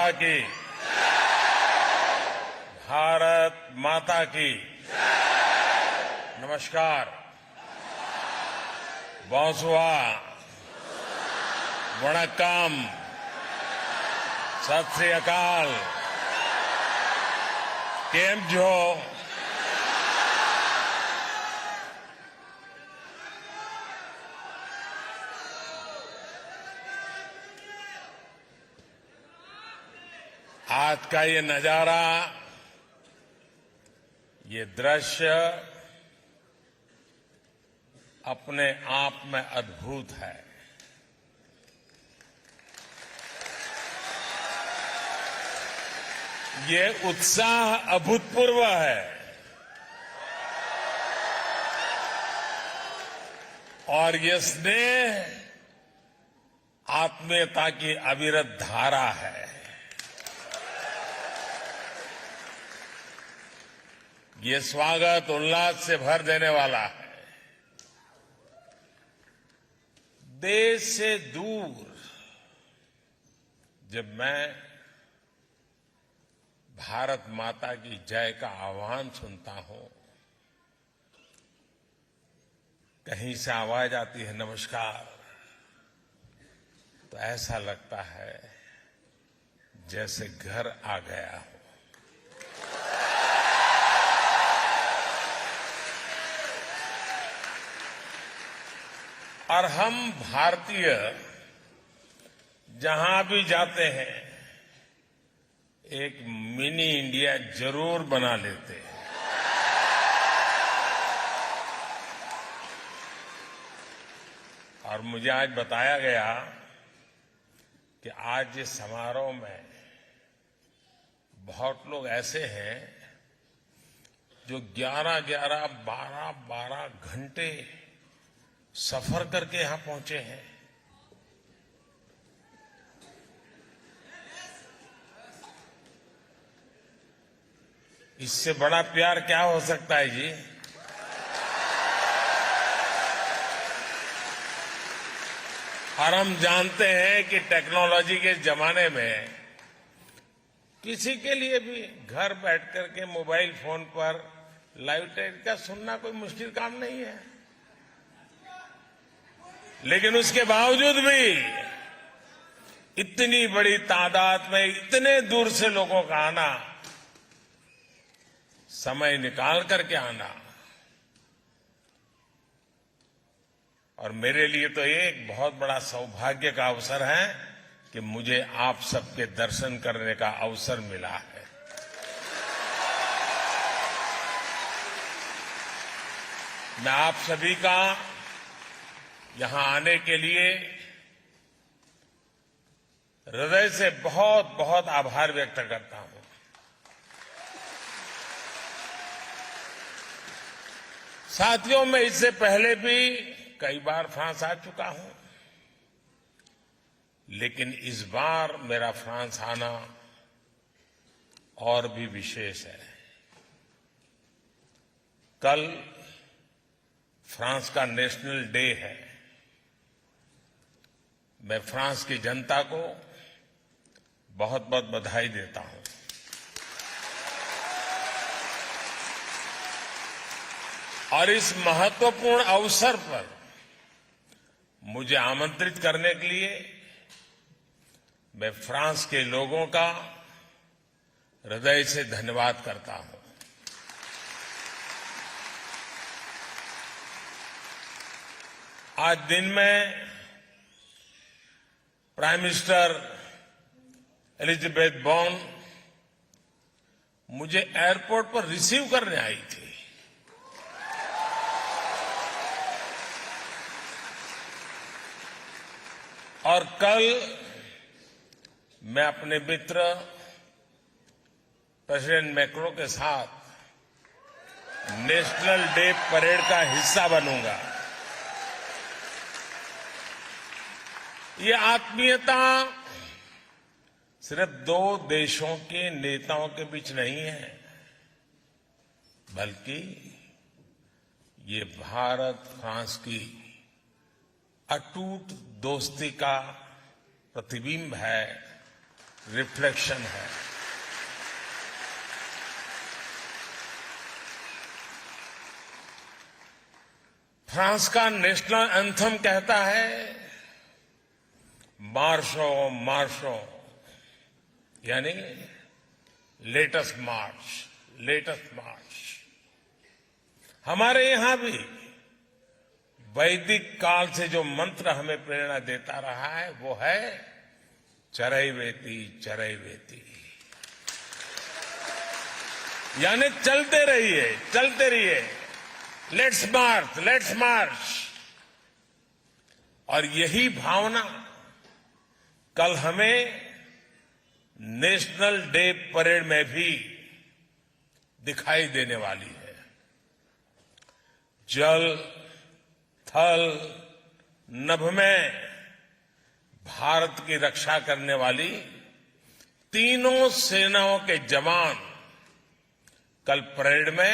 माता की, भारत माता की। नमस्कार, बोंसुआ, वणक्कम, सत श्री अकाल, केम जो। आज का ये नजारा, ये दृश्य अपने आप में अद्भुत है। ये उत्साह अभूतपूर्व है और ये स्नेह आत्मीयता की अविरत धारा है। ये स्वागत उल्लास से भर देने वाला है। देश से दूर जब मैं भारत माता की जय का आह्वान सुनता हूं, कहीं से आवाज आती है नमस्कार, तो ऐसा लगता है जैसे घर आ गया हो। और हम भारतीय जहां भी जाते हैं एक मिनी इंडिया जरूर बना लेते हैं। और मुझे आज बताया गया कि आज इस समारोह में बहुत लोग ऐसे हैं जो 11-11, 12-12 घंटे सफर करके यहां पहुंचे हैं। इससे बड़ा प्यार क्या हो सकता है जी? और हम जानते हैं कि टेक्नोलॉजी के जमाने में किसी के लिए भी घर बैठ करके मोबाइल फोन पर लाइव टेलीकास्ट सुनना कोई मुश्किल काम नहीं है। लेकिन उसके बावजूद भी इतनी बड़ी तादाद में इतने दूर से लोगों का आना, समय निकाल करके आना, और मेरे लिए तो ये एक बहुत बड़ा सौभाग्य का अवसर है कि मुझे आप सबके दर्शन करने का अवसर मिला है। मैं आप सभी का यहां आने के लिए हृदय से बहुत बहुत आभार व्यक्त करता हूं। साथियों, मैं इससे पहले भी कई बार फ्रांस आ चुका हूं, लेकिन इस बार मेरा फ्रांस आना और भी विशेष है। कल फ्रांस का नेशनल डे है। मैं फ्रांस की जनता को बहुत बहुत बधाई देता हूं। और इस महत्वपूर्ण अवसर पर मुझे आमंत्रित करने के लिए मैं फ्रांस के लोगों का हृदय से धन्यवाद करता हूं। आज दिन में प्राइम मिनिस्टर एलिजाबेथ बोर्न मुझे एयरपोर्ट पर रिसीव करने आई थी। और कल मैं अपने मित्र प्रेसिडेंट मैक्रों के साथ नेशनल डे परेड का हिस्सा बनूंगा। ये आत्मीयता सिर्फ दो देशों के नेताओं के बीच नहीं है, बल्कि ये भारत फ्रांस की अटूट दोस्ती का प्रतिबिंब है, रिफ्लेक्शन है। फ्रांस का नेशनल एंथम कहता है, मार्शो मार्शो, यानी लेटेस्ट मार्च लेटेस्ट मार्च। हमारे यहां भी वैदिक काल से जो मंत्र हमें प्रेरणा देता रहा है वो है चरैवेति चरैवेति, यानी चलते रहिए चलते रहिए, लेट्स मार्च लेट्स मार्च। और यही भावना कल हमें नेशनल डे परेड में भी दिखाई देने वाली है। जल थल नभ में भारत की रक्षा करने वाली तीनों सेनाओं के जवान कल परेड में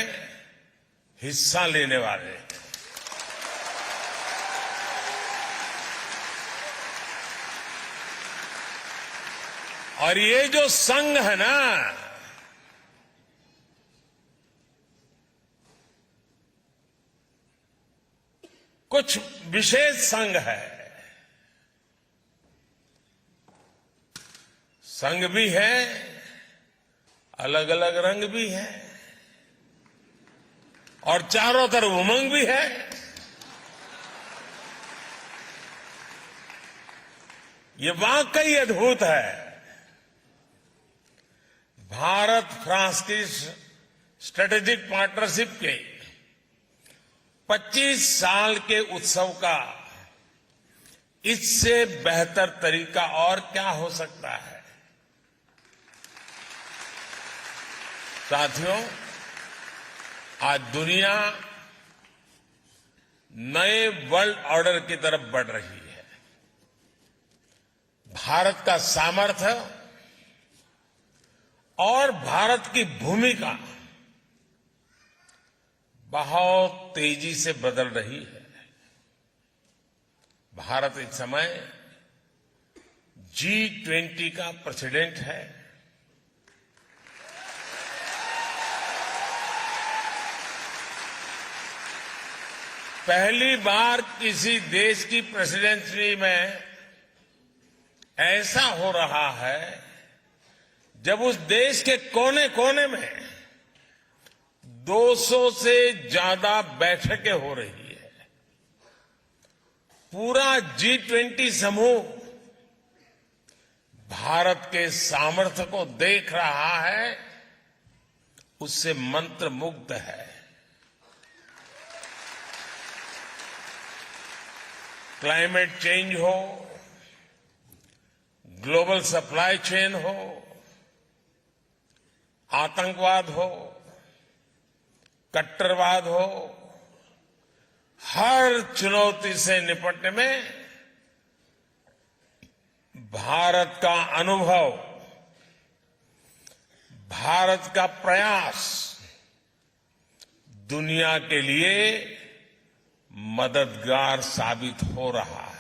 हिस्सा लेने वाले हैं। और ये जो संघ है ना, कुछ विशेष संघ है। संघ भी है, अलग अलग रंग भी है, और चारों तरफ उमंग भी है। ये वाकई अद्भुत है। भारत फ्रांस की स्ट्रेटेजिक पार्टनरशिप के 25 साल के उत्सव का इससे बेहतर तरीका और क्या हो सकता है। साथियों, आज दुनिया नए वर्ल्ड ऑर्डर की तरफ बढ़ रही है। भारत का सामर्थ्य और भारत की भूमिका बहुत तेजी से बदल रही है। भारत इस समय G20 का प्रेसिडेंट है। पहली बार किसी देश की प्रेसिडेंसी में ऐसा हो रहा है जब उस देश के कोने कोने में 200 से ज्यादा बैठकें हो रही है। पूरा G20 समूह भारत के सामर्थ्य को देख रहा है, उससे मंत्रमुग्ध है। क्लाइमेट चेंज हो, ग्लोबल सप्लाई चेन हो, आतंकवाद हो, कट्टरवाद हो, हर चुनौती से निपटने में भारत का अनुभव, भारत का प्रयास दुनिया के लिए मददगार साबित हो रहा है।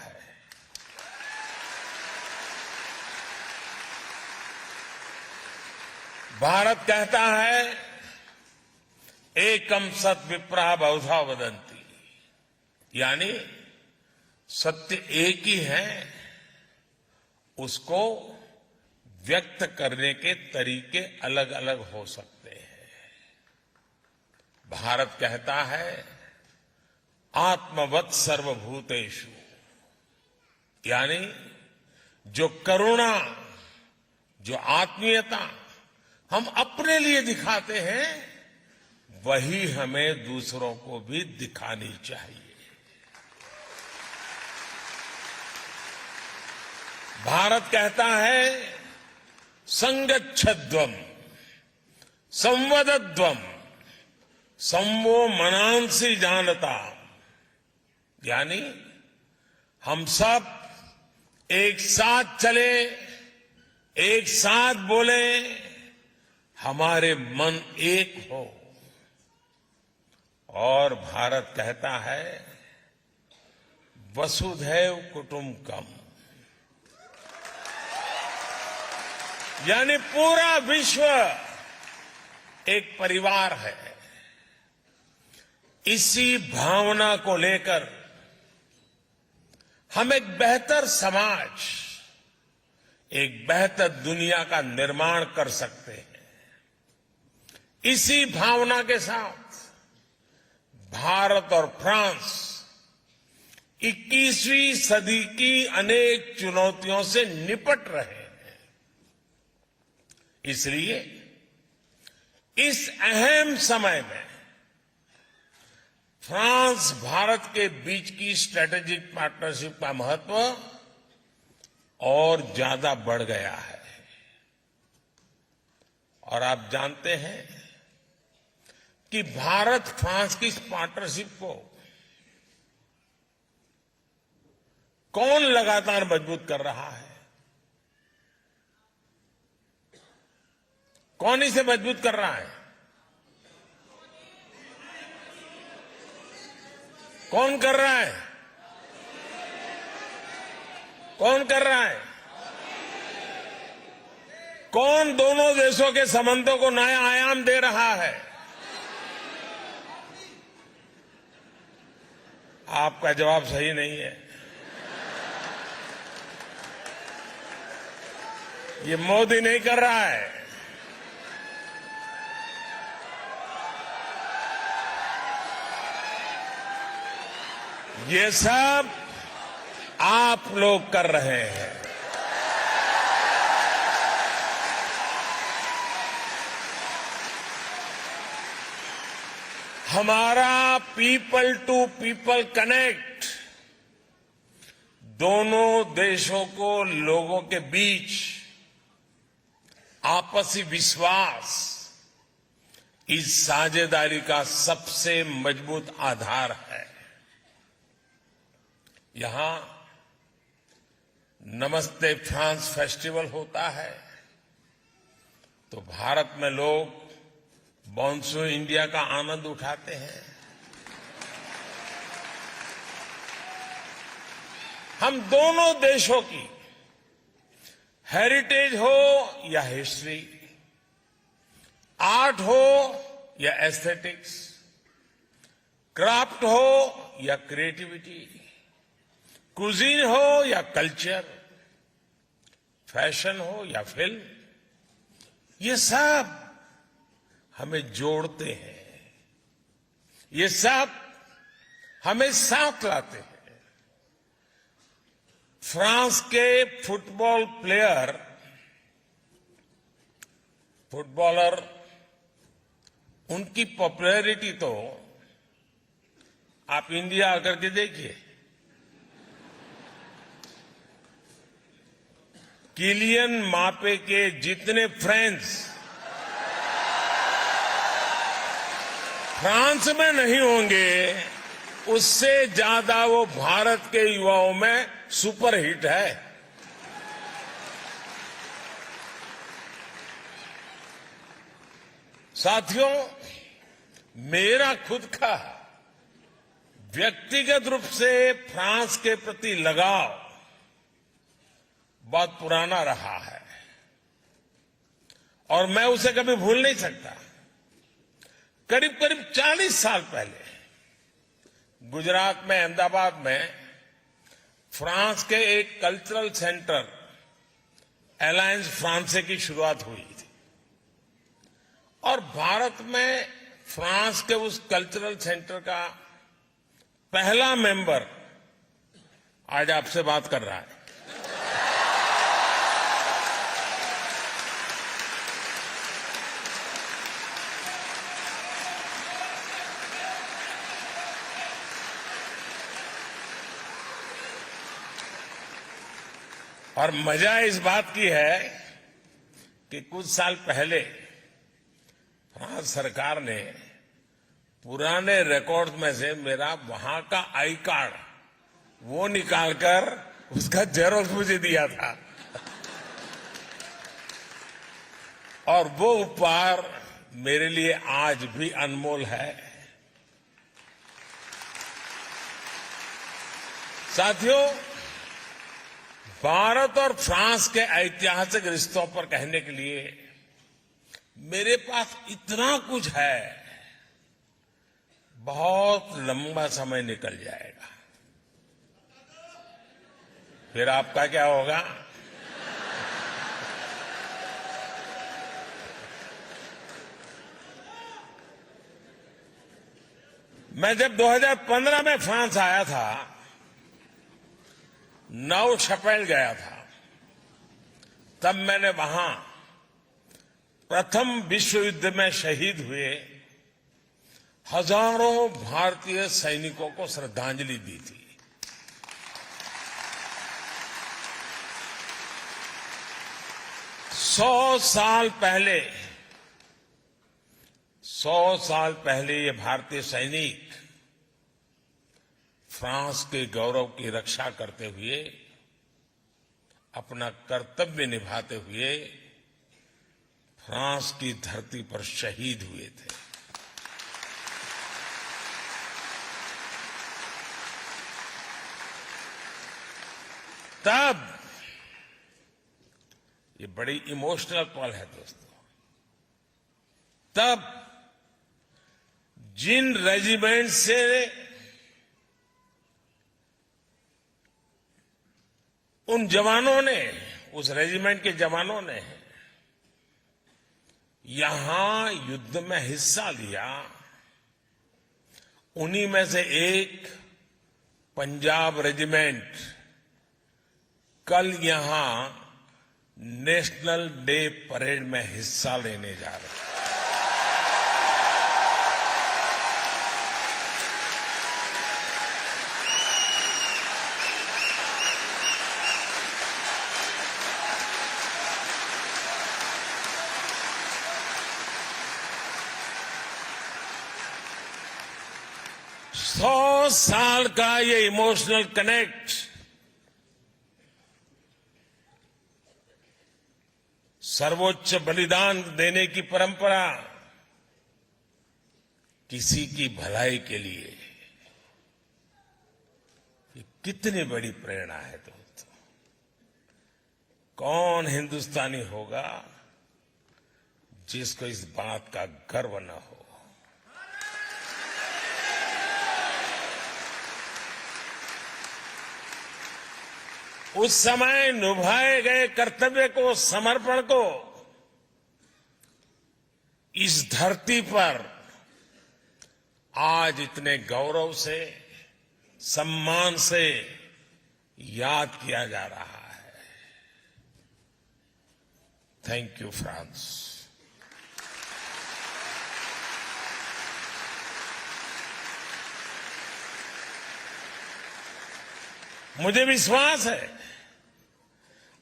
भारत कहता है, एकम सत विप्रा बहुधा वदंती, यानी सत्य एक ही है, उसको व्यक्त करने के तरीके अलग अलग हो सकते हैं। भारत कहता है, आत्मवत् सर्वभूतेषु, यानी जो करुणा, जो आत्मीयता हम अपने लिए दिखाते हैं, वही हमें दूसरों को भी दिखानी चाहिए। भारत कहता है, संगच्छध्वम संवदध्वम संवो मनांसि जानता, यानी हम सब एक साथ चले, एक साथ बोले, हमारे मन एक हो। और भारत कहता है, वसुधैव कुटुंबकम, यानी पूरा विश्व एक परिवार है। इसी भावना को लेकर हम एक बेहतर समाज, एक बेहतर दुनिया का निर्माण कर सकते हैं। इसी भावना के साथ भारत और फ्रांस 21वीं सदी की अनेक चुनौतियों से निपट रहे हैं। इसलिए इस अहम समय में फ्रांस भारत के बीच की स्ट्रेटेजिक पार्टनरशिप का महत्व और ज्यादा बढ़ गया है। और आप जानते हैं कि भारत फ्रांस की इस पार्टनरशिप को कौन लगातार मजबूत कर रहा है? कौन इसे मजबूत कर रहा है? कौन कर रहा है? कौन कर रहा है? कौन दोनों देशों के संबंधों को नया आयाम दे रहा है? आपका जवाब सही नहीं है। ये मोदी नहीं कर रहा है। ये सब आप लोग कर रहे हैं। हमारा पीपल टू पीपल कनेक्ट दोनों देशों को लोगों के बीच आपसी विश्वास इस साझेदारी का सबसे मजबूत आधार है। यहां नमस्ते फ्रांस फेस्टिवल होता है तो भारत में लोग बॉन्सो इंडिया का आनंद उठाते हैं। हम दोनों देशों की हेरिटेज हो या हिस्ट्री, आर्ट हो या एस्थेटिक्स, क्राफ्ट हो या क्रिएटिविटी, कुजीन हो या कल्चर, फैशन हो या फिल्म, ये सब हमें जोड़ते हैं। ये सब हमें साथ लाते हैं। फ्रांस के फुटबॉलर उनकी पॉपुलैरिटी तो आप इंडिया आकर के देखिए। किलियन मापे के जितने फ्रेंड्स फ्रांस में नहीं होंगे, उससे ज्यादा वो भारत के युवाओं में सुपरहिट है। साथियों, मेरा खुद का व्यक्तिगत रूप से फ्रांस के प्रति लगाव बहुत पुराना रहा है और मैं उसे कभी भूल नहीं सकता। करीब करीब 40 साल पहले गुजरात में, अहमदाबाद में फ्रांस के एक कल्चरल सेंटर अलायंस फ्रांसे की शुरुआत हुई थी और भारत में फ्रांस के उस कल्चरल सेंटर का पहला मेंबर आज आपसे बात कर रहा है। और मजा इस बात की है कि कुछ साल पहले फ्रांस सरकार ने पुराने रिकॉर्ड में से मेरा वहां का आई कार्ड वो निकालकर उसका जेरोक्स मुझे दिया था और वो उपहार मेरे लिए आज भी अनमोल है। साथियों, भारत और फ्रांस के ऐतिहासिक रिश्तों पर कहने के लिए मेरे पास इतना कुछ है, बहुत लंबा समय निकल जाएगा। फिर आपका क्या होगा? मैं जब 2015 में फ्रांस आया था, नौ शपेल गया था, तब मैंने वहां प्रथम विश्व युद्ध में शहीद हुए हजारों भारतीय सैनिकों को श्रद्धांजलि दी थी। सौ साल पहले ये भारतीय सैनिक फ्रांस के गौरव की रक्षा करते हुए, अपना कर्तव्य निभाते हुए फ्रांस की धरती पर शहीद हुए थे। तब ये बड़ी इमोशनल पल है दोस्तों। तब जिन रेजिमेंट से उन जवानों ने, उस रेजिमेंट के जवानों ने यहां युद्ध में हिस्सा लिया, उन्हीं में से एक पंजाब रेजिमेंट कल यहां नेशनल डे परेड में हिस्सा लेने जा रहे हैं। सौ साल का ये इमोशनल कनेक्ट सर्वोच्च बलिदान देने की परंपरा किसी की भलाई के लिए, ये कितनी बड़ी प्रेरणा है दोस्तों। कौन हिंदुस्तानी होगा जिसको इस बात का गर्व न हो। उस समय निभाए गए कर्तव्य को, समर्पण को इस धरती पर आज इतने गौरव से, सम्मान से याद किया जा रहा है। Thank you France. मुझे विश्वास है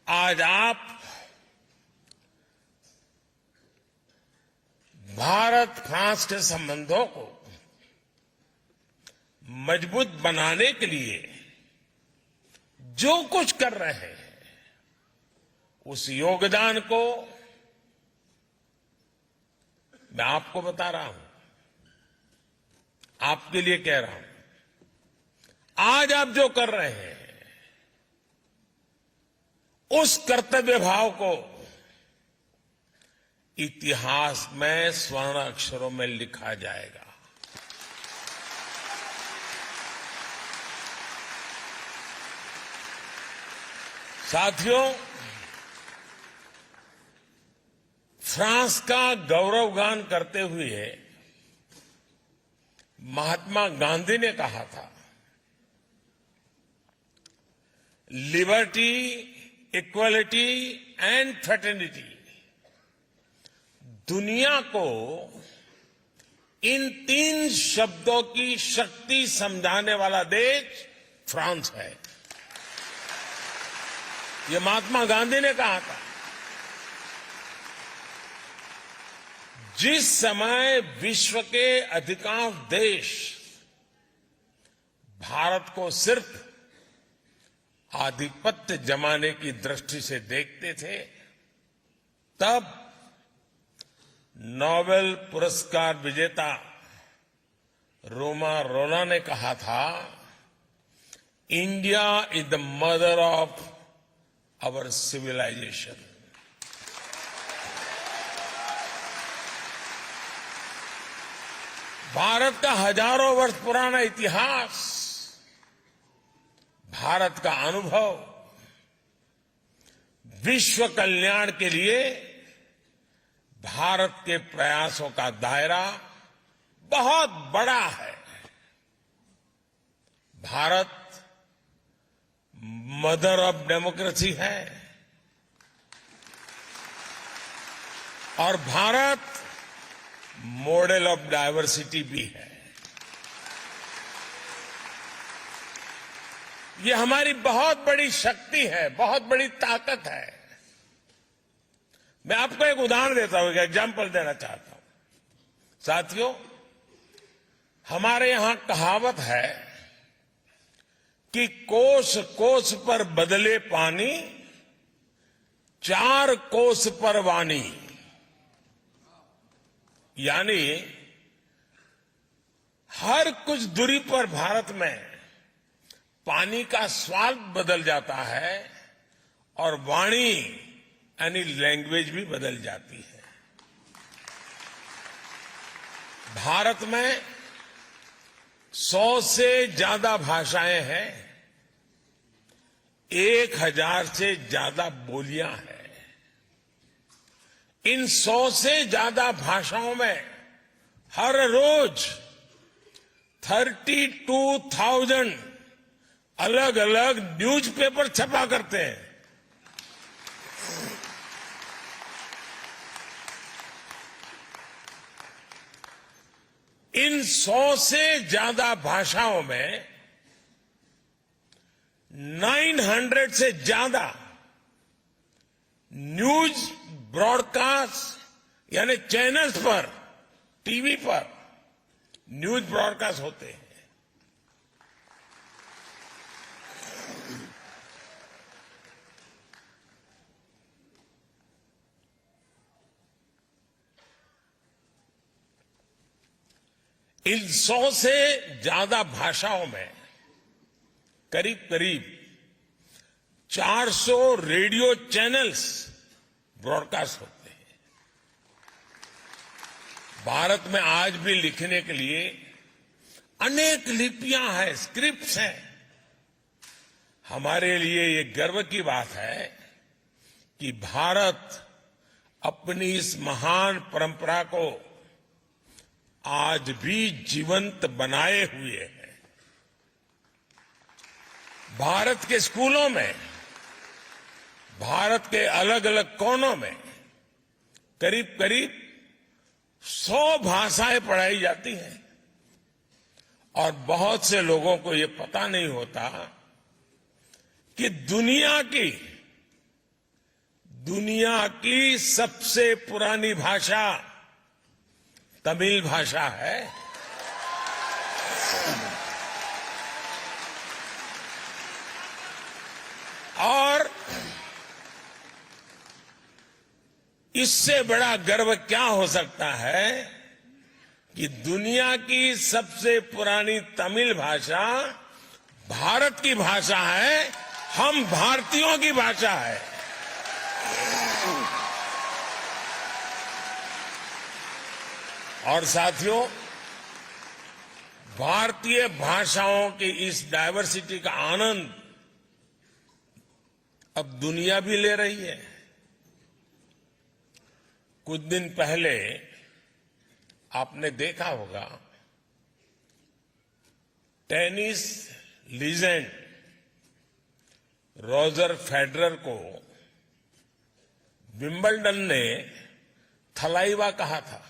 आज आप भारत फ्रांस के संबंधों को मजबूत बनाने के लिए जो कुछ कर रहे हैं, उस योगदान को मैं आपको बता रहा हूं, आपके लिए कह रहा हूं। आज आप जो कर रहे हैं, उस कर्तव्य भाव को इतिहास में स्वर्ण अक्षरों में लिखा जाएगा। साथियों, फ्रांस का गौरवगान करते हुए महात्मा गांधी ने कहा था, लिबर्टी, इक्वलिटी एंड फ्रेटर्निटी। दुनिया को इन तीन शब्दों की शक्ति समझाने वाला देश फ्रांस है। ये महात्मा गांधी ने कहा था। जिस समय विश्व के अधिकांश देश भारत को सिर्फ आधिपत्य जमाने की दृष्टि से देखते थे, तब नोबेल पुरस्कार विजेता रोमा रोला ने कहा था, India is the mother of our civilization. Bharat का हजारों वर्ष पुराना इतिहास, भारत का अनुभव विश्व कल्याण के लिए भारत के प्रयासों का दायरा बहुत बड़ा है। भारत मदर ऑफ डेमोक्रेसी है और भारत मॉडल ऑफ डायवर्सिटी भी है। ये हमारी बहुत बड़ी शक्ति है, बहुत बड़ी ताकत है। मैं आपको एक उदाहरण देता हूं, एक एग्जाम्पल देना चाहता हूं। साथियों, हमारे यहां कहावत है कि कोस कोस पर बदले पानी, 4 कोस पर वाणी। यानी हर कुछ दूरी पर भारत में पानी का स्वाद बदल जाता है और वाणी यानी लैंग्वेज भी बदल जाती है। भारत में 100 से ज्यादा भाषाएं हैं, 1000 से ज्यादा बोलियां हैं। इन 100 से ज्यादा भाषाओं में हर रोज 32,000 अलग अलग न्यूज़पेपर छपा करते हैं। इन 100 से ज्यादा भाषाओं में 900 से ज्यादा न्यूज ब्रॉडकास्ट यानी चैनल्स पर, टीवी पर न्यूज ब्रॉडकास्ट होते हैं। इन 100 से ज्यादा भाषाओं में करीब करीब 400 रेडियो चैनल्स ब्रॉडकास्ट होते हैं। भारत में आज भी लिखने के लिए अनेक लिपियां हैं, स्क्रिप्ट्स हैं। हमारे लिए ये गर्व की बात है कि भारत अपनी इस महान परंपरा को आज भी जीवंत बनाए हुए है। भारत के स्कूलों में, भारत के अलग अलग कोनों में करीब करीब 100 भाषाएं पढ़ाई जाती हैं और बहुत से लोगों को ये पता नहीं होता कि दुनिया की सबसे पुरानी भाषा तमिल भाषा है। और इससे बड़ा गर्व क्या हो सकता है कि दुनिया की सबसे पुरानी तमिल भाषा भारत की भाषा है, हम भारतीयों की भाषा है। और साथियों, भारतीय भाषाओं की इस डायवर्सिटी का आनंद अब दुनिया भी ले रही है। कुछ दिन पहले आपने देखा होगा, टेनिस लीजेंड रॉजर फेडरर को विंबलडन ने थलाइवा कहा था।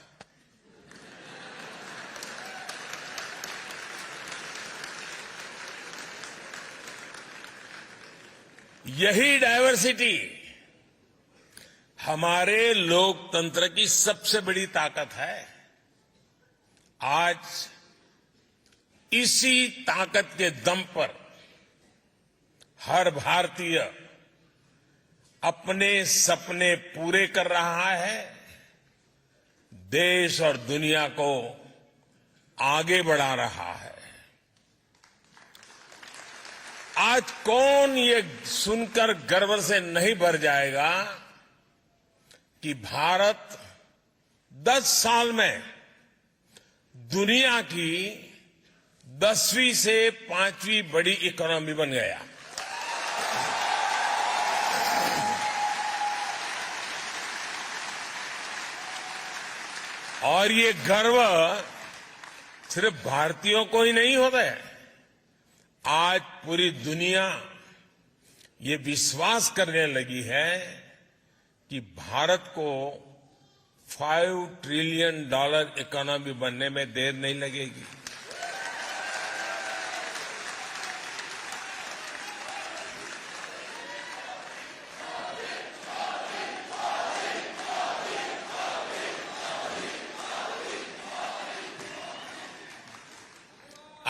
यही डायवर्सिटी हमारे लोकतंत्र की सबसे बड़ी ताकत है। आज इसी ताकत के दम पर हर भारतीय अपने सपने पूरे कर रहा है, देश और दुनिया को आगे बढ़ा रहा है। आज कौन ये सुनकर गर्व से नहीं भर जाएगा कि भारत 10 साल में दुनिया की 10वीं से 5वीं बड़ी इकोनॉमी बन गया। और ये गर्व सिर्फ भारतीयों को ही नहीं होता है। आज पूरी दुनिया ये विश्वास करने लगी है कि भारत को $5 ट्रिलियन इकोनॉमी बनने में देर नहीं लगेगी।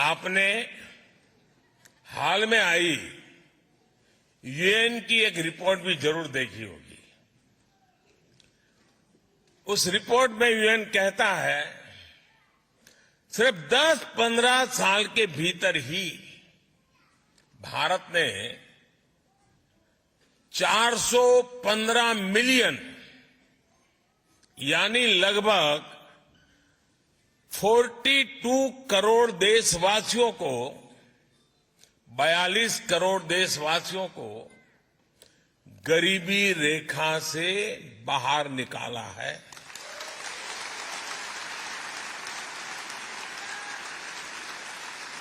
आपने हाल में आई यूएन की एक रिपोर्ट भी जरूर देखी होगी। उस रिपोर्ट में यूएन कहता है सिर्फ 10-15 साल के भीतर ही भारत ने 415 मिलियन यानी लगभग 42 करोड़ देशवासियों को 42 करोड़ देशवासियों को गरीबी रेखा से बाहर निकाला है।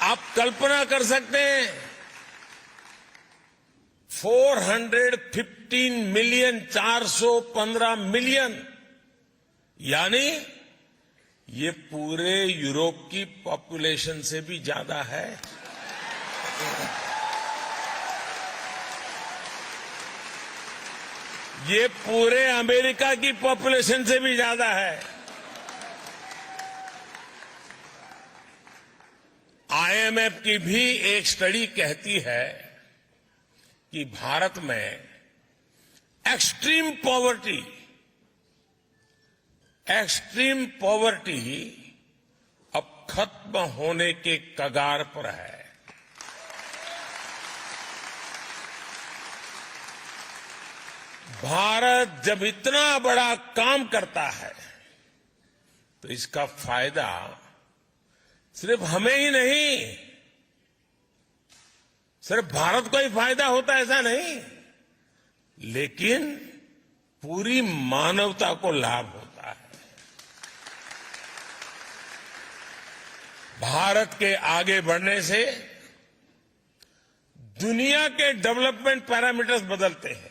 आप कल्पना कर सकते हैं 415 मिलियन 415 मिलियन यानी ये पूरे यूरोप की पॉपुलेशन से भी ज्यादा है। ये पूरे अमेरिका की पॉपुलेशन से भी ज्यादा है। आईएमएफ की भी एक स्टडी कहती है कि भारत में एक्सट्रीम पॉवर्टी अब खत्म होने के कगार पर है। भारत जब इतना बड़ा काम करता है तो इसका फायदा सिर्फ हमें ही नहीं, सिर्फ भारत को ही फायदा होता है ऐसा नहीं, लेकिन पूरी मानवता को लाभ होता है। भारत के आगे बढ़ने से दुनिया के डेवलपमेंट पैरामीटर्स बदलते हैं,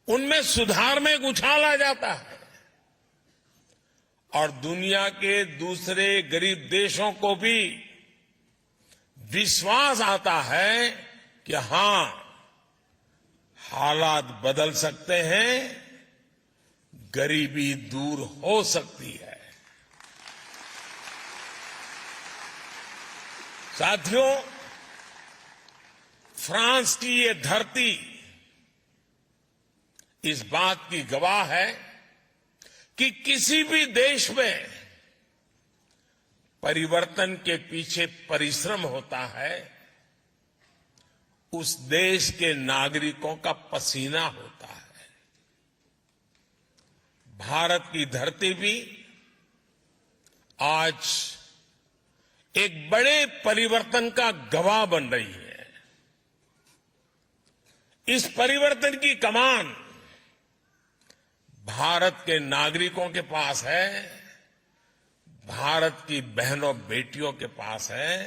उनमें सुधार में एक उछाल आ जाता है और दुनिया के दूसरे गरीब देशों को भी विश्वास आता है कि हां, हालात बदल सकते हैं, गरीबी दूर हो सकती है। साथियों, फ्रांस की ये धरती इस बात की गवाह है कि किसी भी देश में परिवर्तन के पीछे परिश्रम होता है, उस देश के नागरिकों का पसीना होता है। भारत की धरती भी आज एक बड़े परिवर्तन का गवाह बन रही है। इस परिवर्तन की कमान भारत के नागरिकों के पास है, भारत की बहनों बेटियों के पास है,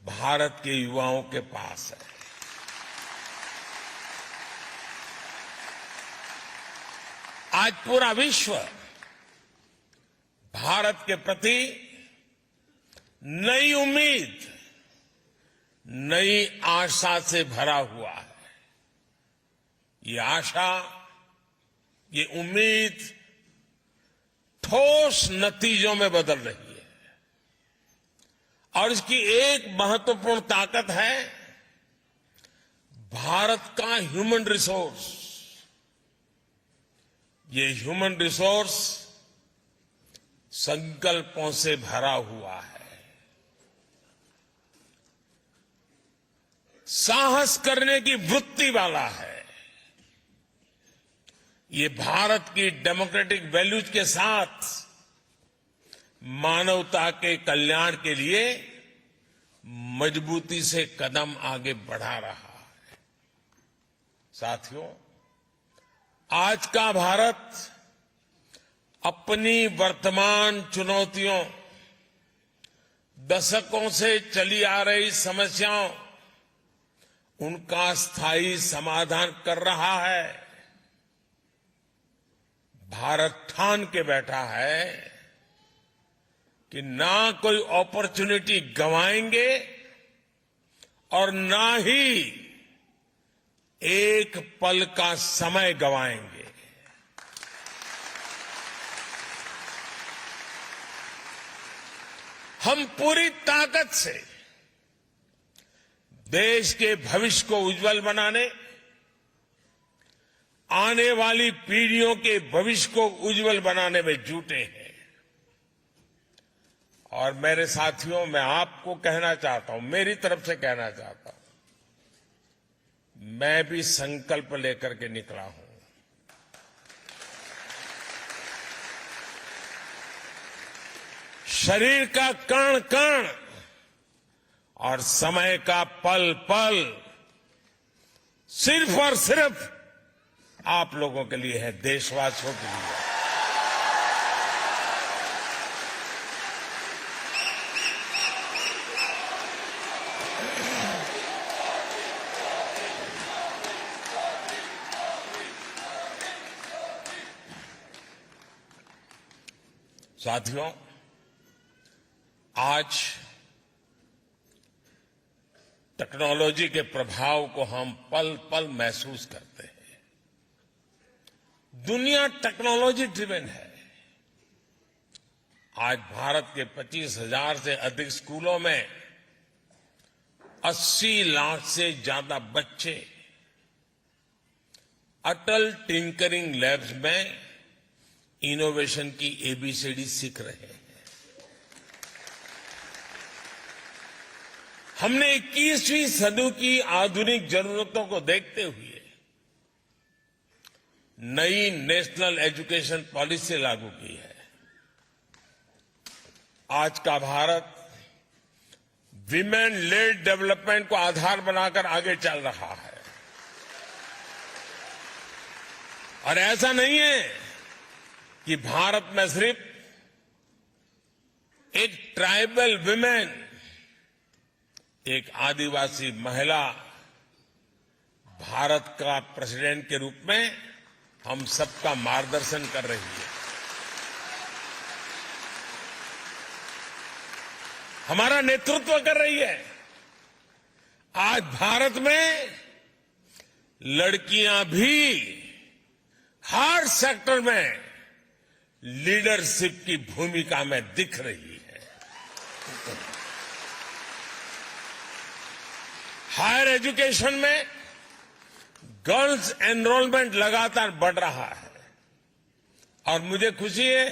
भारत के युवाओं के पास है। आज पूरा विश्व भारत के प्रति नई उम्मीद, नई आशा से भरा हुआ है। ये आशा, ये उम्मीद ठोस नतीजों में बदल रही है और इसकी एक महत्वपूर्ण ताकत है भारत का ह्यूमन रिसोर्स। ये ह्यूमन रिसोर्स संकल्पों से भरा हुआ है। साहस करने की वृत्ति वाला है। ये भारत की डेमोक्रेटिक वैल्यूज के साथ मानवता के कल्याण के लिए मजबूती से कदम आगे बढ़ा रहा है। साथियों, आज का भारत अपनी वर्तमान चुनौतियों, दशकों से चली आ रही समस्याओं, उनका स्थायी समाधान कर रहा है। भारत ठान के बैठा है कि ना कोई अपॉर्चुनिटी गंवाएंगे और ना ही एक पल का समय गंवाएंगे। हम पूरी ताकत से देश के भविष्य को उज्जवल बनाने, आने वाली पीढ़ियों के भविष्य को उज्जवल बनाने में जुटे हैं। और मेरे साथियों, मैं आपको कहना चाहता हूं, मेरी तरफ से कहना चाहता हूं, मैं भी संकल्प लेकर के निकला हूं। शरीर का कण कण और समय का पल पल सिर्फ और सिर्फ आप लोगों के लिए है, देशवासियों के लिए। साथियों, आज टेक्नोलॉजी के प्रभाव को हम पल पल महसूस करते हैं। दुनिया टेक्नोलॉजी ड्रिवन है। आज भारत के 25,000 से अधिक स्कूलों में 80 लाख से ज्यादा बच्चे अटल टिंकरिंग लैब्स में इनोवेशन की एबीसीडी सीख रहे हैं। हमने 21वीं सदी की आधुनिक जरूरतों को देखते हुए नई नेशनल एजुकेशन पॉलिसी लागू की है। आज का भारत विमेन लेड डेवलपमेंट को आधार बनाकर आगे चल रहा है। और ऐसा नहीं है कि भारत में सिर्फ एक ट्राइबल विमेन, एक आदिवासी महिला भारत का प्रेसिडेंट के रूप में हम सबका मार्गदर्शन कर रही है। हमारा नेतृत्व कर रही है। आज भारत में लड़कियां भी हर सेक्टर में लीडरशिप की भूमिका में दिख रही है। हायर एजुकेशन में गर्ल्स एनरोलमेंट लगातार बढ़ रहा है और मुझे खुशी है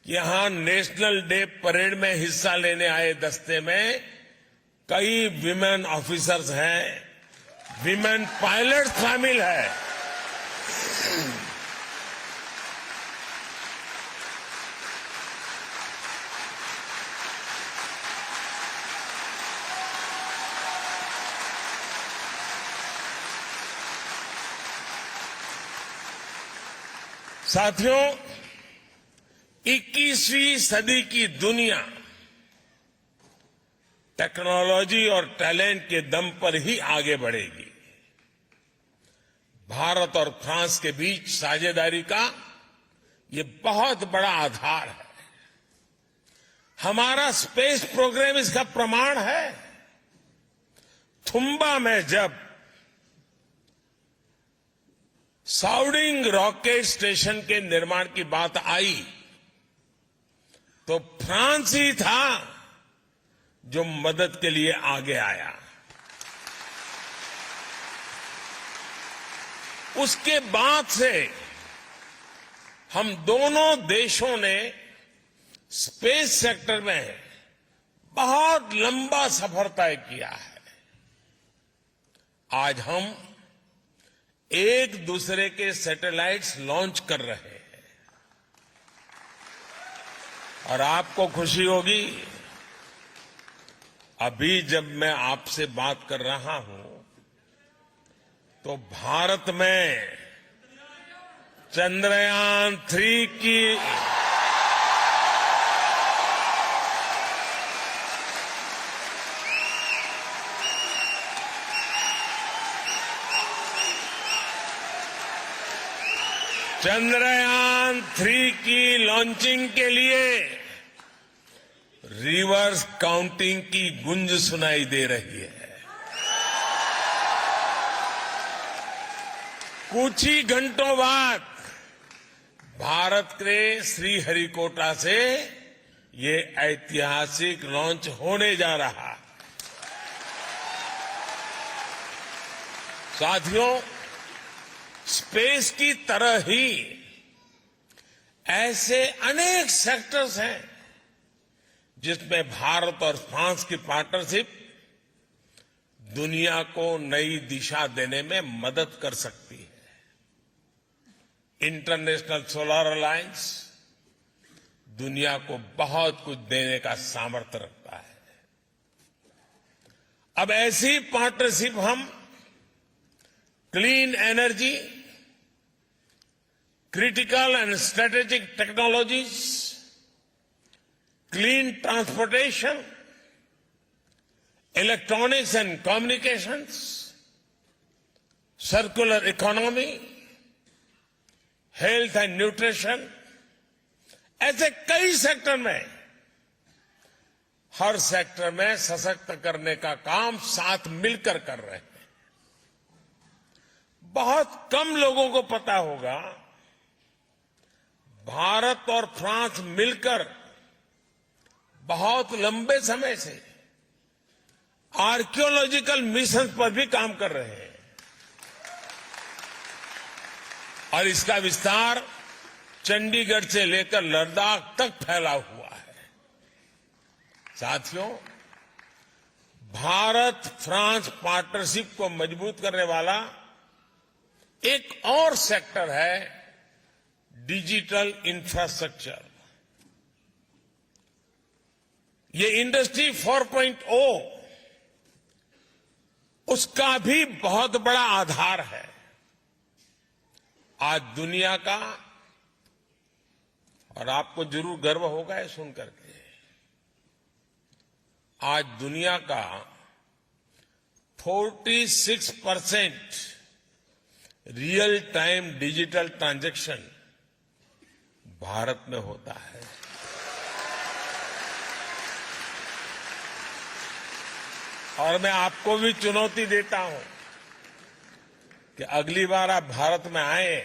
कि यहां नेशनल डे परेड में हिस्सा लेने आए दस्ते में कई विमेन ऑफिसर्स हैं, विमेन पायलट शामिल है। साथियों, 21वीं सदी की दुनिया टेक्नोलॉजी और टैलेंट के दम पर ही आगे बढ़ेगी। भारत और फ्रांस के बीच साझेदारी का ये बहुत बड़ा आधार है। हमारा स्पेस प्रोग्राम इसका प्रमाण है। थुम्बा में जब साउडिंग रॉकेट स्टेशन के निर्माण की बात आई तो फ्रांस ही था जो मदद के लिए आगे आया। उसके बाद से हम दोनों देशों ने स्पेस सेक्टर में बहुत लंबा सफर तय किया है। आज हम एक दूसरे के सैटेलाइट्स लॉन्च कर रहे हैं और आपको खुशी होगी, अभी जब मैं आपसे बात कर रहा हूं तो भारत में चंद्रयान-3 की चंद्रयान-3 की लॉन्चिंग के लिए रिवर्स काउंटिंग की गूंज सुनाई दे रही है। कुछ ही घंटों बाद भारत के श्रीहरिकोटा से ये ऐतिहासिक लॉन्च होने जा रहा है। साथियों, स्पेस की तरह ही ऐसे अनेक सेक्टर्स हैं जिसमें भारत और फ्रांस की पार्टनरशिप दुनिया को नई दिशा देने में मदद कर सकती है। इंटरनेशनल सोलर अलायंस दुनिया को बहुत कुछ देने का सामर्थ्य रखता है। अब ऐसी पार्टनरशिप हम clean energy, critical and strategic technologies, clean transportation, electronics and communications, circular economy, health and nutrition, ऐसे कई सेक्टर में, हर सेक्टर में सशक्त करने का काम साथ मिलकर कर रहे हैं। बहुत कम लोगों को पता होगा, भारत और फ्रांस मिलकर बहुत लंबे समय से आर्कियोलॉजिकल मिशन पर भी काम कर रहे हैं और इसका विस्तार चंडीगढ़ से लेकर लद्दाख तक फैला हुआ है। साथियों, भारत फ्रांस पार्टनरशिप को मजबूत करने वाला एक और सेक्टर है डिजिटल इंफ्रास्ट्रक्चर। ये इंडस्ट्री 4.0 उसका भी बहुत बड़ा आधार है। आज दुनिया का, और आपको जरूर गर्व होगा ये सुनकर के, आज दुनिया का 46% real time digital transaction Bharat में होता है। और मैं आपको भी चुनौती देता हूं कि अगली बार आप भारत में आए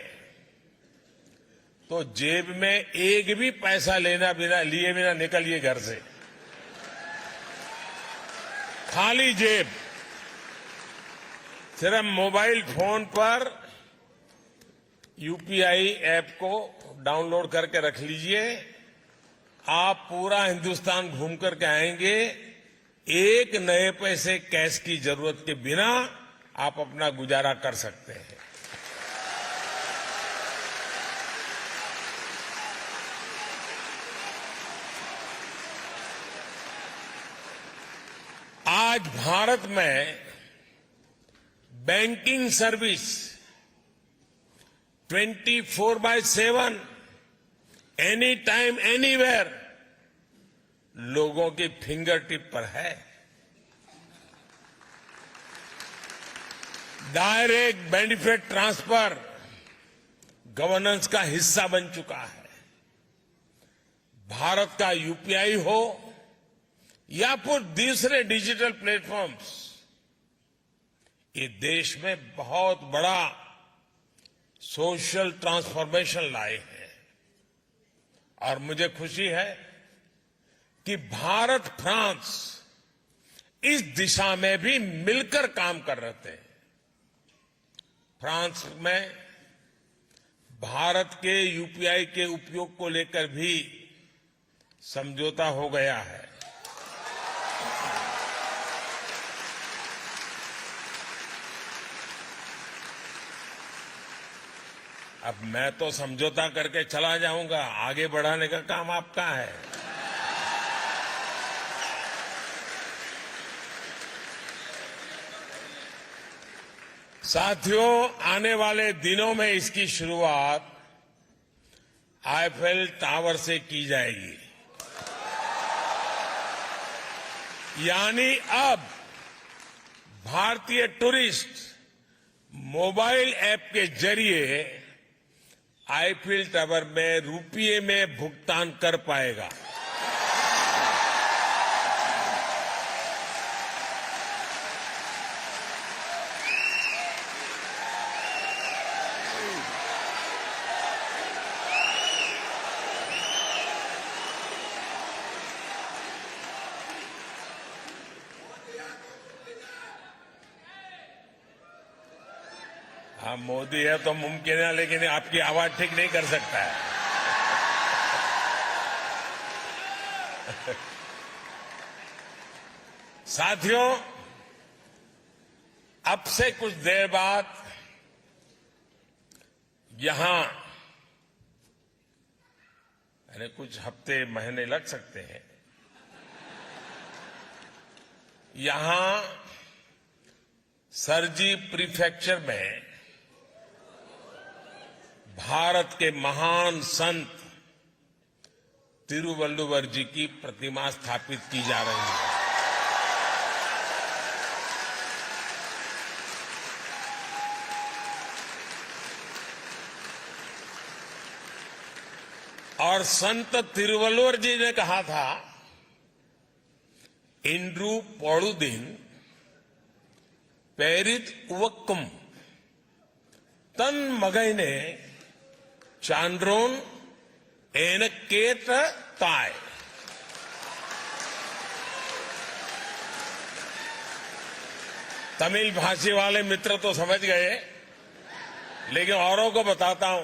तो जेब में एक भी पैसा लिए बिना निकलिए घर से। खाली जेब, सिर्फ मोबाइल फोन पर यूपीआई ऐप को डाउनलोड करके रख लीजिए। आप पूरा हिंदुस्तान घूम करके आएंगे, एक नए पैसे कैश की जरूरत के बिना आप अपना गुजारा कर सकते हैं। आज भारत में banking service 24/7 any time anywhere लोगों की फिंगर टिप पर है। डायरेक्ट बेनिफिट ट्रांसफर गवर्नेंस का हिस्सा बन चुका है। भारत का यूपीआई हो या फिर दूसरे डिजिटल प्लेटफॉर्म्स, ये देश में बहुत बड़ा सोशल ट्रांसफॉर्मेशन लाए हैं। और मुझे खुशी है कि भारत फ्रांस इस दिशा में भी मिलकर काम कर रहे थे। फ्रांस में भारत के यूपीआई के उपयोग को लेकर भी समझौता हो गया है। अब मैं तो समझौता करके चला जाऊंगा, आगे बढ़ाने का काम आपका है। साथियों, आने वाले दिनों में इसकी शुरुआत आईफेल टावर से की जाएगी। यानी अब भारतीय टूरिस्ट मोबाइल ऐप के जरिए आईफेल टावर में रुपये में भुगतान कर पाएगा। हाँ, मोदी है तो मुमकिन है, लेकिन आपकी आवाज ठीक नहीं कर सकता है। साथियों, अब से कुछ देर बाद यहां, यानी कुछ हफ्ते महीने लग सकते हैं, यहां सरजी प्रीफेक्चर में भारत के महान संत तिरुवल्लुवर जी की प्रतिमा स्थापित की जा रही है। और संत तिरुवल्लुवर जी ने कहा था, इंद्रू पोड़ुदिन पेरित उवक्कुम तन मगैने चांद्रोन एनकेट ताय। तमिल भाषी वाले मित्र तो समझ गए, लेकिन औरों को बताता हूं।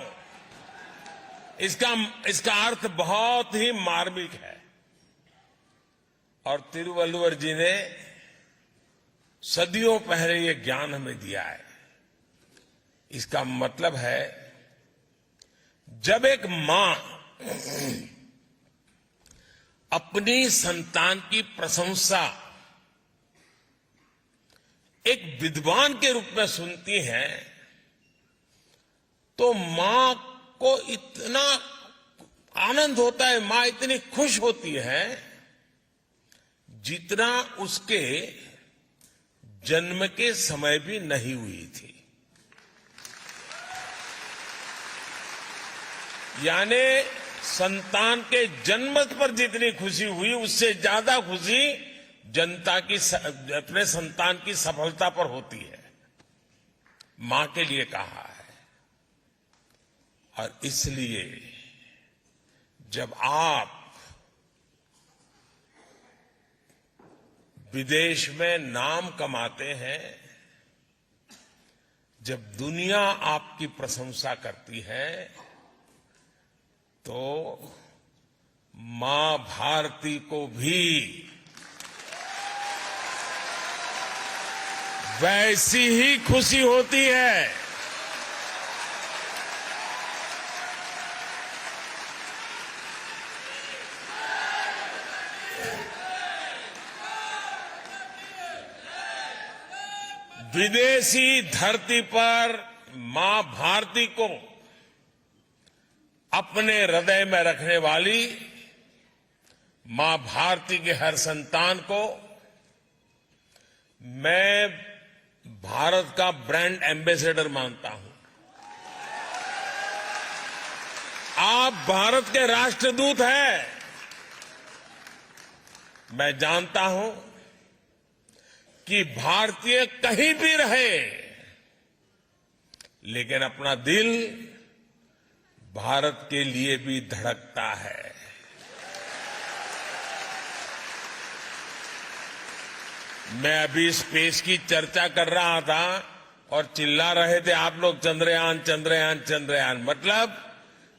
इसका अर्थ बहुत ही मार्मिक है और तिरुवल्लुवर जी ने सदियों पहले ये ज्ञान हमें दिया है। इसका मतलब है, जब एक मां अपनी संतान की प्रशंसा एक विद्वान के रूप में सुनती है, तो मां को इतना आनंद होता है, मां इतनी खुश होती है जितना उसके जन्म के समय भी नहीं हुई थी। यानी संतान के जन्म पर जितनी खुशी हुई, उससे ज्यादा खुशी जनता की अपने संतान की सफलता पर होती है। मां के लिए कहा है। और इसलिए जब आप विदेश में नाम कमाते हैं, जब दुनिया आपकी प्रशंसा करती है, तो मां भारती को भी वैसी ही खुशी होती है। विदेशी धरती पर मां भारती को अपने हृदय में रखने वाली मां भारती के हर संतान को मैं भारत का ब्रांड एम्बेसडर मानता हूं। आप भारत के राष्ट्रदूत हैं। मैं जानता हूं कि भारतीय कहीं भी रहे, लेकिन अपना दिल भारत के लिए भी धड़कता है। मैं अभी स्पेस की चर्चा कर रहा था और चिल्ला रहे थे आप लोग, चंद्रयान चंद्रयान चंद्रयान। मतलब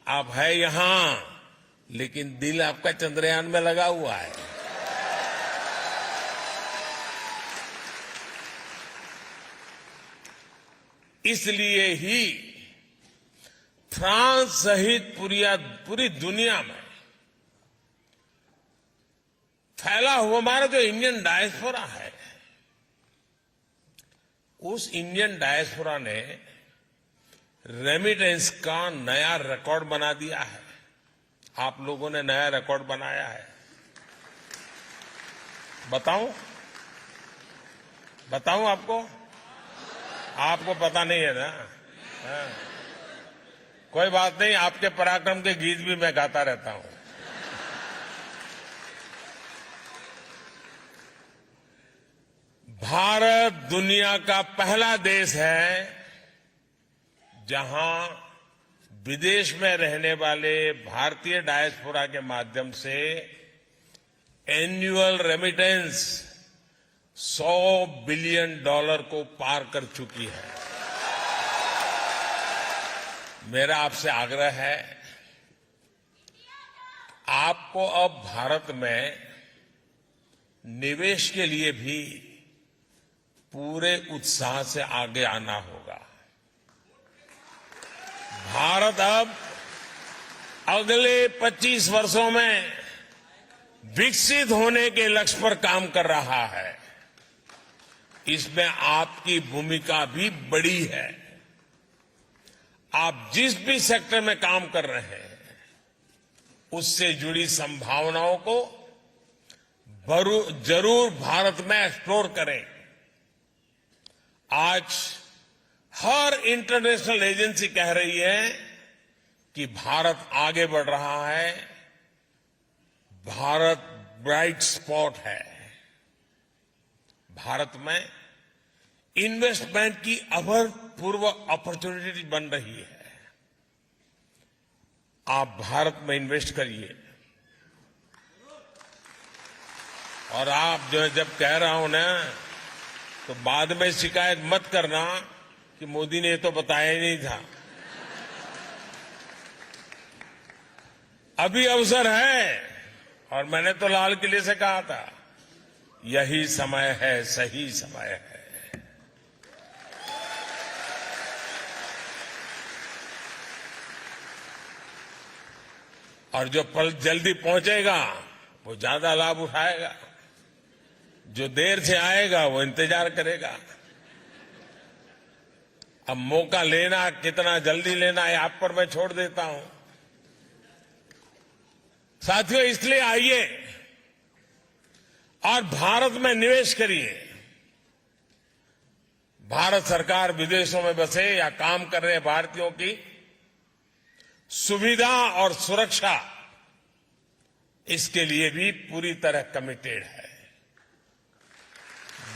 आप है यहां, लेकिन दिल आपका चंद्रयान में लगा हुआ है। इसलिए ही फ्रांस सहित पूरी दुनिया में फैला हुआ हमारा जो इंडियन डायस्पोरा है, उस इंडियन डायस्पोरा ने रेमिटेंस का नया रिकॉर्ड बना दिया है। आप लोगों ने नया रिकॉर्ड बनाया है। बताऊं आपको? आपको पता नहीं है ना? हाँ। कोई बात नहीं, आपके पराक्रम के गीत भी मैं गाता रहता हूं। भारत दुनिया का पहला देश है जहां विदेश में रहने वाले भारतीय डायस्पोरा के माध्यम से एनुअल रेमिटेंस $100 बिलियन को पार कर चुकी है। मेरा आपसे आग्रह है, आपको अब भारत में निवेश के लिए भी पूरे उत्साह से आगे आना होगा। भारत अब अगले 25 वर्षों में विकसित होने के लक्ष्य पर काम कर रहा है। इसमें आपकी भूमिका भी बड़ी है। आप जिस भी सेक्टर में काम कर रहे हैं, उससे जुड़ी संभावनाओं को जरूर भारत में एक्सप्लोर करें। आज हर इंटरनेशनल एजेंसी कह रही है कि भारत आगे बढ़ रहा है, भारत ब्राइट स्पॉट है। भारत में इन्वेस्टमेंट की अभूतपूर्व अपॉर्चुनिटी बन रही है। आप भारत में इन्वेस्ट करिए। और आप जो जब कह रहा हूं ना, तो बाद में शिकायत मत करना कि मोदी ने तो बताया ही नहीं था। अभी अवसर है, और मैंने तो लाल किले से कहा था, यही समय है, सही समय है। और जो पल जल्दी पहुंचेगा वो ज्यादा लाभ उठाएगा, जो देर से आएगा वो इंतजार करेगा। अब मौका लेना, कितना जल्दी लेना है, आप पर मैं छोड़ देता हूं। साथियों, इसलिए आइए और भारत में निवेश करिए। भारत सरकार विदेशों में बसे या काम कर रहे भारतीयों की सुविधा और सुरक्षा, इसके लिए भी पूरी तरह कमिटेड है।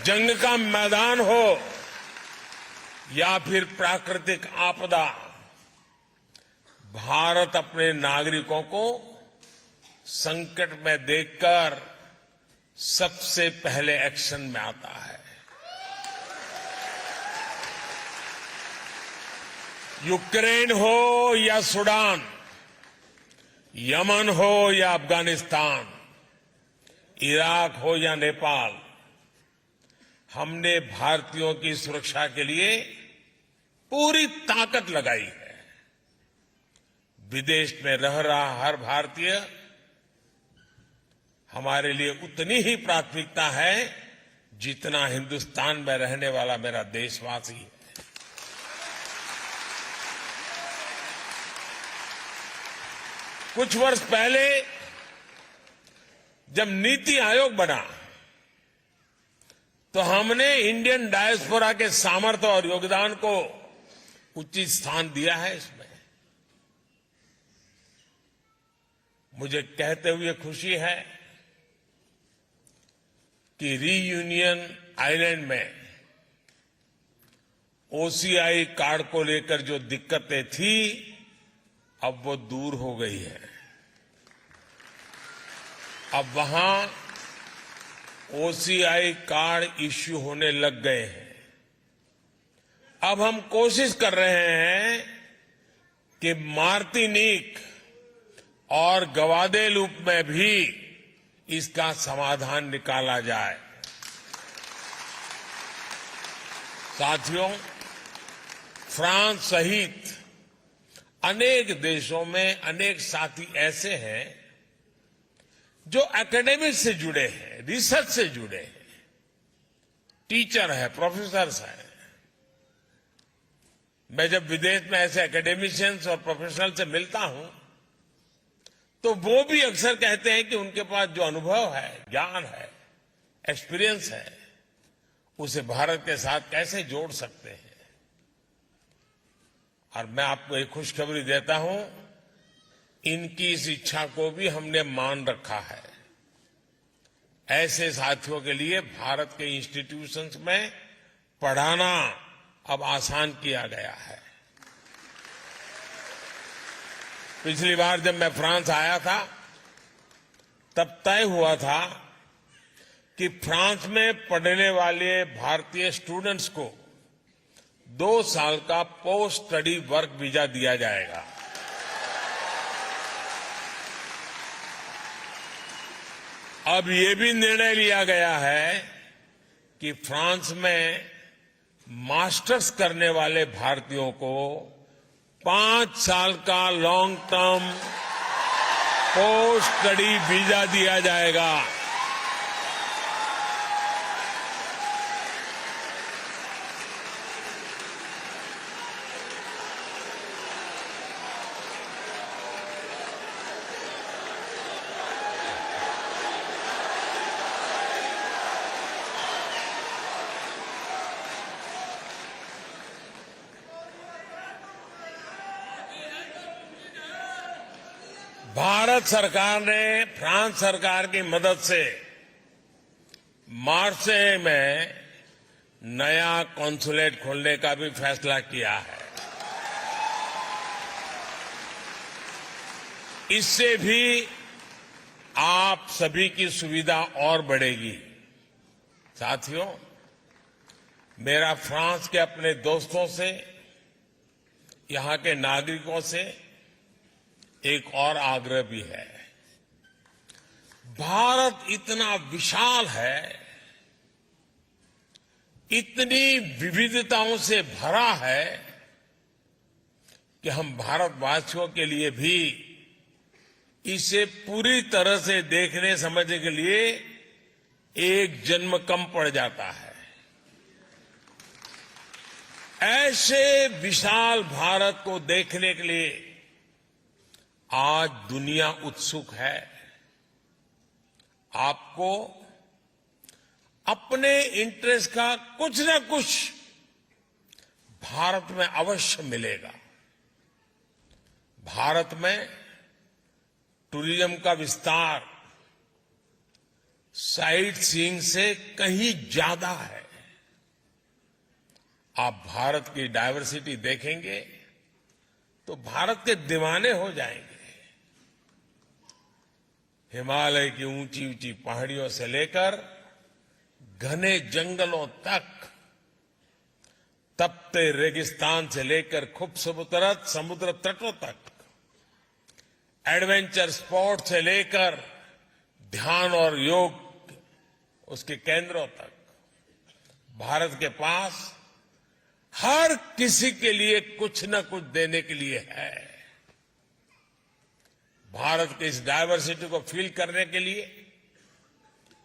जंग का मैदान हो या फिर प्राकृतिक आपदा, भारत अपने नागरिकों को संकट में देखकर सबसे पहले एक्शन में आता है। यूक्रेन हो या सूडान, यमन हो या अफगानिस्तान, इराक हो या नेपाल, हमने भारतीयों की सुरक्षा के लिए पूरी ताकत लगाई है। विदेश में रह रहा हर भारतीय हमारे लिए उतनी ही प्राथमिकता है जितना हिंदुस्तान में रहने वाला मेरा देशवासी है। कुछ वर्ष पहले जब नीति आयोग बना तो हमने इंडियन डायस्पोरा के सामर्थ्य और योगदान को उचित स्थान दिया है। इसमें मुझे कहते हुए खुशी है कि रीयूनियन आइलैंड में ओसीआई कार्ड को लेकर जो दिक्कतें थी, अब वो दूर हो गई है। अब वहां ओसीआई कार्ड इश्यू होने लग गए हैं। अब हम कोशिश कर रहे हैं कि मार्टिनिक और ग्वादेलूप में भी इसका समाधान निकाला जाए। साथियों, फ्रांस सहित अनेक देशों में अनेक साथी ऐसे हैं जो एकेडमिक से जुड़े हैं, रिसर्च से जुड़े हैं, टीचर है, प्रोफेसर्स हैं। मैं जब विदेश में ऐसे एकेडमिशियंस और प्रोफेशनल से मिलता हूं तो वो भी अक्सर कहते हैं कि उनके पास जो अनुभव है, ज्ञान है, एक्सपीरियंस है, उसे भारत के साथ कैसे जोड़ सकते हैं। और मैं आपको एक खुशखबरी देता हूं, इनकी इस इच्छा को भी हमने मान रखा है। ऐसे साथियों के लिए भारत के इंस्टीट्यूशंस में पढ़ाना अब आसान किया गया है। पिछली बार जब मैं फ्रांस आया था तब तय हुआ था कि फ्रांस में पढ़ने वाले भारतीय स्टूडेंट्स को 2 साल का पोस्ट स्टडी वर्क वीजा दिया जाएगा। अब ये भी निर्णय लिया गया है कि फ्रांस में मास्टर्स करने वाले भारतीयों को 5 साल का long term post study visa दिया जाएगा। भारत सरकार ने फ्रांस सरकार की मदद से मार्से में नया कॉन्सुलेट खोलने का भी फैसला किया है। इससे भी आप सभी की सुविधा और बढ़ेगी। साथियों, मेरा फ्रांस के अपने दोस्तों से, यहां के नागरिकों से एक और आग्रह भी है। भारत इतना विशाल है, इतनी विविधताओं से भरा है कि हम भारतवासियों के लिए भी इसे पूरी तरह से देखने समझने के लिए एक जन्म कम पड़ जाता है। ऐसे विशाल भारत को देखने के लिए आज दुनिया उत्सुक है। आपको अपने इंटरेस्ट का कुछ न कुछ भारत में अवश्य मिलेगा। भारत में टूरिज्म का विस्तार साइट सीइंग से कहीं ज्यादा है। आप भारत की डायवर्सिटी देखेंगे तो भारत के दीवाने हो जाएंगे। हिमालय की ऊंची ऊंची पहाड़ियों से लेकर घने जंगलों तक, तपते रेगिस्तान से लेकर खूबसूरत समुद्र तटों तक, एडवेंचर स्पोर्ट से लेकर ध्यान और योग उसके केंद्रों तक, भारत के पास हर किसी के लिए कुछ न कुछ देने के लिए है। भारत की इस डायवर्सिटी को फील करने के लिए,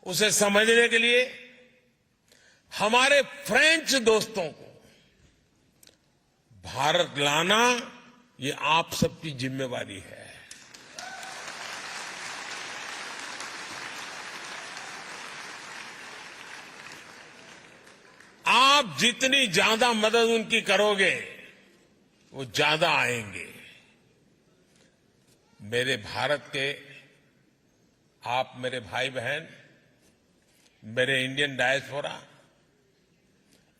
उसे समझने के लिए हमारे फ्रेंच दोस्तों को भारत लाना ये आप सबकी जिम्मेवारी है। आप जितनी ज्यादा मदद उनकी करोगे वो ज्यादा आएंगे। मेरे भारत के आप मेरे भाई बहन, मेरे इंडियन डायस्पोरा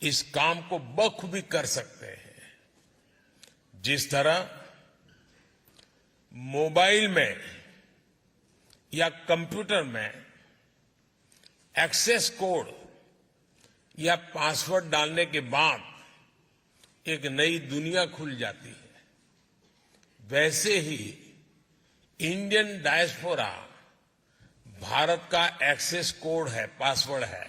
इस काम को बखूबी कर सकते हैं। जिस तरह मोबाइल में या कंप्यूटर में एक्सेस कोड या पासवर्ड डालने के बाद एक नई दुनिया खुल जाती है, वैसे ही इंडियन डायस्पोरा भारत का एक्सेस कोड है, पासवर्ड है।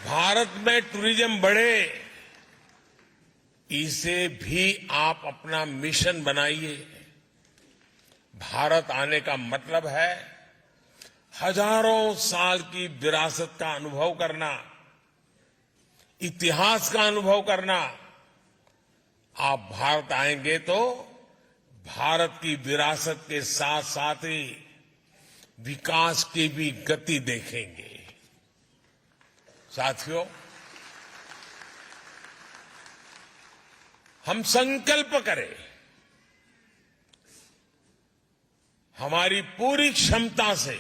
भारत में टूरिज्म बढ़े, इसे भी आप अपना मिशन बनाइए। भारत आने का मतलब है हजारों साल की विरासत का अनुभव करना, इतिहास का अनुभव करना। आप भारत आएंगे तो भारत की विरासत के साथ साथ ही विकास की भी गति देखेंगे। साथियों, हम संकल्प करें, हमारी पूरी क्षमता से,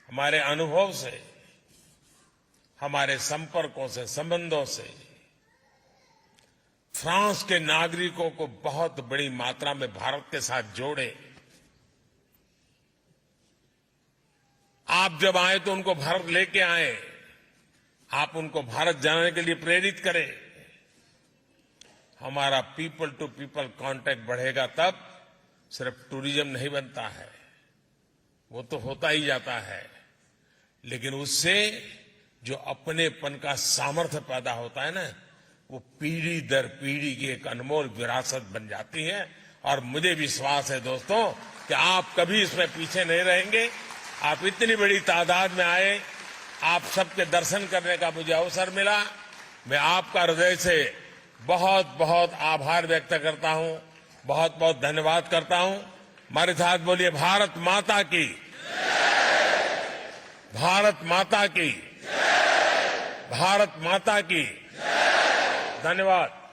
हमारे अनुभव से, हमारे संपर्कों से, संबंधों से फ्रांस के नागरिकों को बहुत बड़ी मात्रा में भारत के साथ जोड़े। आप जब आए तो उनको भारत लेके आए, आप उनको भारत जाने के लिए प्रेरित करें। हमारा पीपल टू पीपल कांटेक्ट बढ़ेगा तब सिर्फ टूरिज्म नहीं बनता है, वो तो होता ही जाता है, लेकिन उससे जो अपनेपन का सामर्थ्य पैदा होता है ना, वो पीढ़ी दर पीढ़ी की एक अनमोल विरासत बन जाती है। और मुझे विश्वास है दोस्तों कि आप कभी इसमें पीछे नहीं रहेंगे। आप इतनी बड़ी तादाद में आए, आप सबके दर्शन करने का मुझे अवसर मिला। मैं आपका हृदय से बहुत बहुत आभार व्यक्त करता हूं, बहुत बहुत धन्यवाद करता हूं। हमारे साथ बोलिए भारत माता की, भारत माता की, भारत माता की। धन्यवाद।